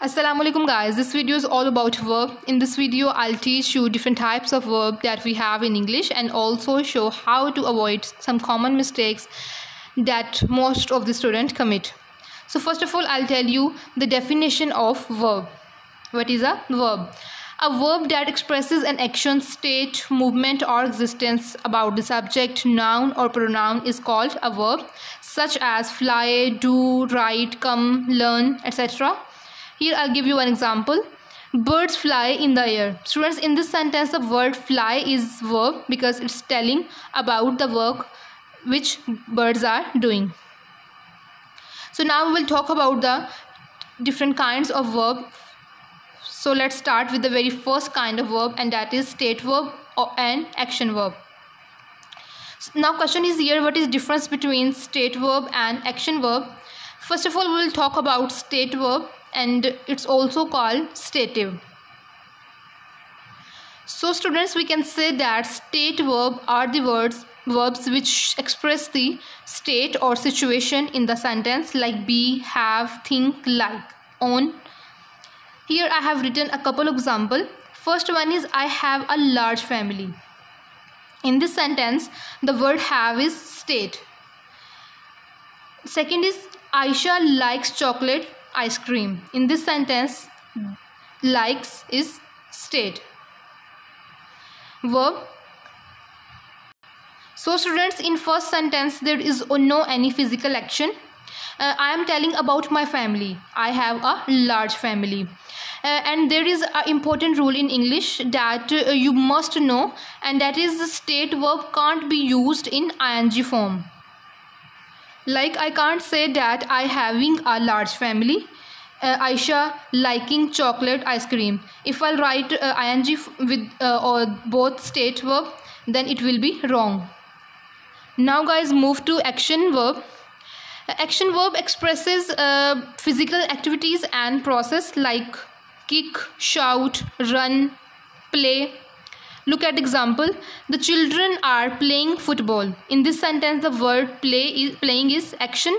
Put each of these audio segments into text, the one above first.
Assalamualaikum guys, this video is all about verb. In this video I'll teach you different types of verb that we have in English and also show how to avoid some common mistakes that most of the students commit. So first of all I'll tell you the definition of verb. What is a verb? A verb that expresses an action, state, movement or existence about the subject, noun or pronoun is called a verb, such as fly, do, write, come, learn, etc. Here I'll give you an example. Birds fly in the air. Students, in this sentence the word fly is verb because it's telling about the work which birds are doing. So now we will talk about the different kinds of verb. So let's start with the very first kind of verb, and that is state verb and action verb. Now question is here, what is difference between state verb and action verb? First of all we will talk about state verb, and it's also called stative. So students, we can say that state verb are the verbs which express the state or situation in the sentence, like be, have, think, like, own. Here I have written a couple of examples. First one is I have a large family. In this sentence the word have is state. Second is Aisha likes chocolate ice cream. In this sentence likes is state. Verb. So students, in first sentence there is no any physical action. I am telling about my family. I have a large family. And there is an important rule in English that you must know, and that is the state verb can't be used in ing form. Like I can't say that I having a large family, Aisha liking chocolate ice cream. If I'll write ing with or both state verb, then it will be wrong. Now guys, move to action verb. Action verb expresses physical activities and process like kick, shout, run, play. Look at example. The children are playing football. In this sentence the word playing is action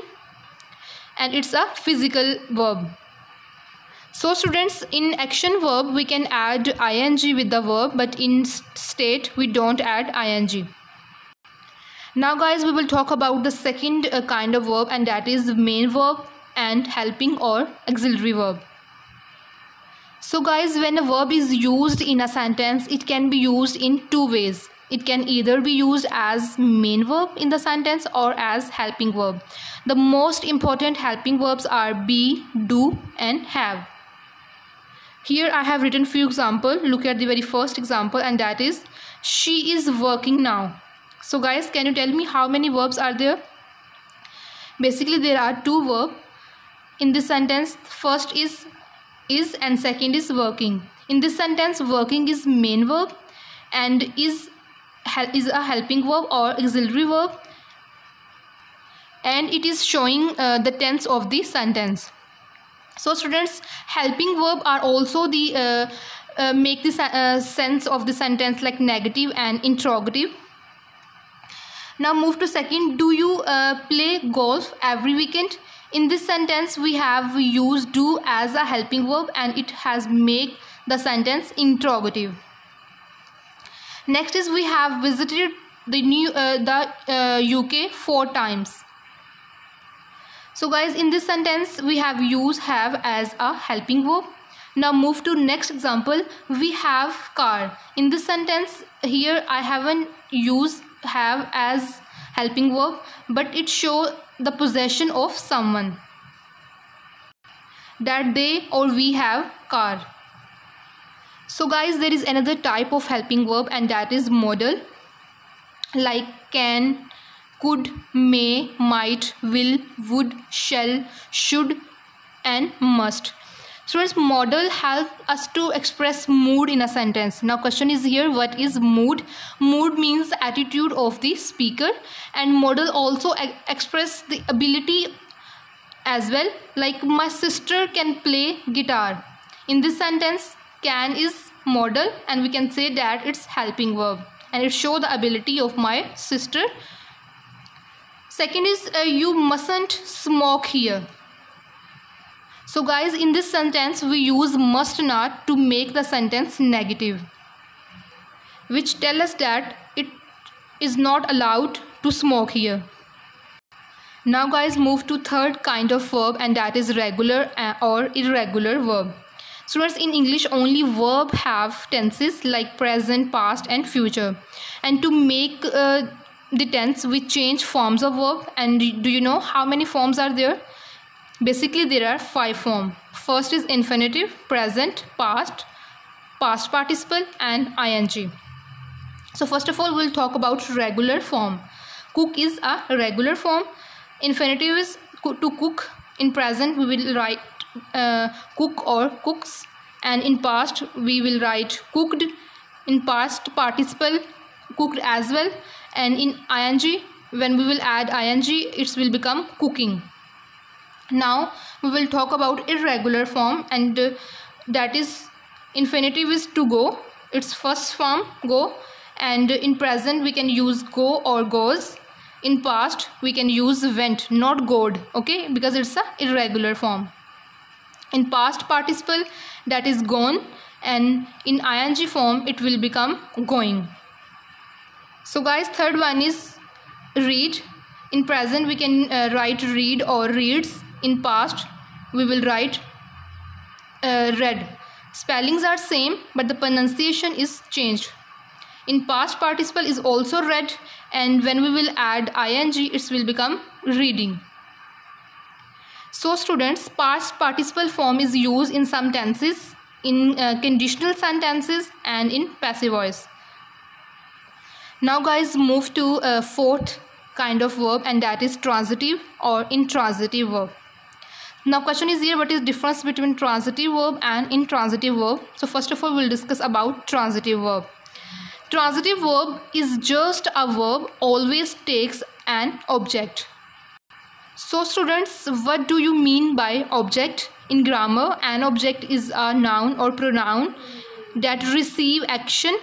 and it's a physical verb. So students, in action verb we can add ing with the verb, but in state we don't add ing. Now guys, we will talk about the second kind of verb, and that is the main verb and helping or auxiliary verb. So guys, when a verb is used in a sentence, it can be used in two ways. It can either be used as main verb in the sentence or as helping verb. The most important helping verbs are be, do and have. Here I have written few examples. Look at the very first example, and that is she is working now. So guys, can you tell me how many verbs are there? Basically there are two verbs in this sentence. First is and second is working. In this sentence working is main verb and is a helping verb or auxiliary verb, and it is showing the tense of the sentence. So students, helping verb are also the make the sense of the sentence like negative and interrogative. Now move to second. Do you play golf every weekend? In this sentence we have used do as a helping verb and it has made the sentence interrogative. Next is we have visited the UK 4 times. So guys, in this sentence we have used have as a helping verb. Now move to next example. We have car. In this sentence here I haven't used have as helping verb, but it shows the possession of someone, that they or we have car. So guys, there is another type of helping verb, and that is modal, like can, could, may, might, will, would, shall, should and must. Students, modal help us to express mood in a sentence. Now question is here, what is mood? Mood means attitude of the speaker, and modal also express the ability as well, like my sister can play guitar. In this sentence can is modal and we can say that it's helping verb and it shows the ability of my sister. Second is you mustn't smoke here. So guys, in this sentence we use must not to make the sentence negative, which tell us that it is not allowed to smoke here. Now guys, move to third kind of verb, and that is regular or irregular verb. Students, in English only verb have tenses like present, past and future. And to make the tense, we change forms of verb. And do you know how many forms are there? Basically there are 5 forms. First is infinitive, present, past, past participle and ing. So first of all we'll talk about regular form. Cook is a regular form. Infinitive is to cook. In present we will write cook or cooks, and in past we will write cooked. In past participle, cooked as well, and in ing, when we will add ing, it will become cooking. Now we will talk about irregular form, and that is infinitive is to go, its first form go, and in present we can use go or goes. In past we can use went, not goed, okay, because it's a irregular form. In past participle, that is gone, and in ing form it will become going. So guys, third one is read. In present we can write read or reads. In past we will write read. Spellings are same but the pronunciation is changed. In past participle is also read, and when we will add ing, it will become reading. So students, past participle form is used in some tenses, in conditional sentences and in passive voice. Now guys, move to fourth kind of verb, and that is transitive or intransitive verb. Now question is here, what is difference between transitive verb and intransitive verb? So first of all we'll discuss about transitive verb. Transitive verb is just a verb, always takes an object. So students, what do you mean by object? In grammar, an object is a noun or pronoun that receive action.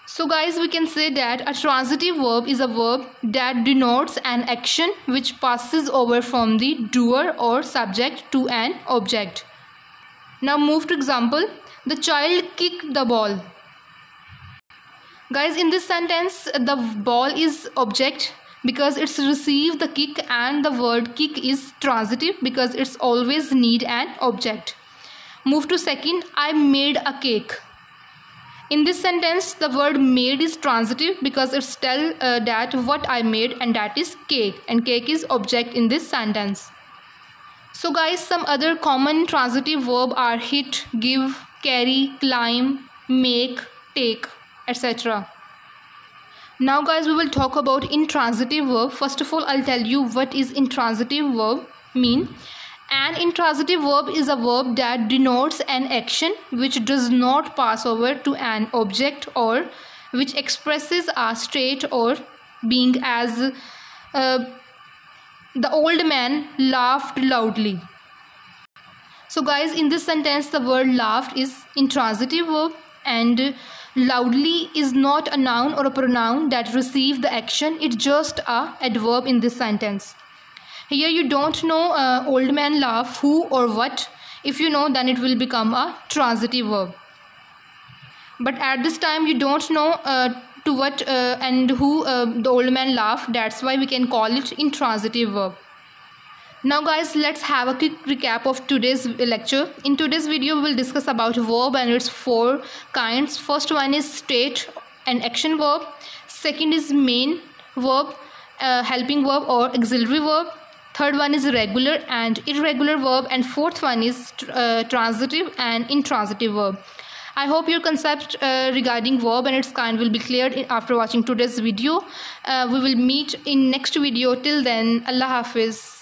So guys, we can say that a transitive verb is a verb that denotes an action which passes over from the doer or subject to an object. Now move to example. The child kicked the ball. Guys, in this sentence the ball is object because it's received the kick, and the word kick is transitive because it's always need an object. Move to second. I made a cake. In this sentence the word made is transitive because it's tell that what I made, and that is cake, and cake is object in this sentence. So guys, some other common transitive verb are hit, give, carry, climb, make, take, etc. Now guys, we will talk about intransitive verb. First of all, I'll tell you what is intransitive verb mean. An intransitive verb is a verb that denotes an action which does not pass over to an object, or which expresses a state or being, as the old man laughed loudly. So guys, in this sentence the word laughed is intransitive verb, and loudly is not a noun or a pronoun that receive the action. It's just a adverb in this sentence. Here you don't know old man laugh, who or what. If you know, then it will become a transitive verb. But at this time you don't know to what and who the old man laugh. That's why we can call it intransitive verb. Now guys, let's have a quick recap of today's lecture. In today's video we will discuss about verb and its 4 kinds. First one is state and action verb. Second is main verb, helping verb or auxiliary verb. Third one is regular and irregular verb, and fourth one is transitive and intransitive verb. I hope your concept regarding verb and its kind will be cleared after watching today's video. We will meet in next video. Till then, Allah Hafiz.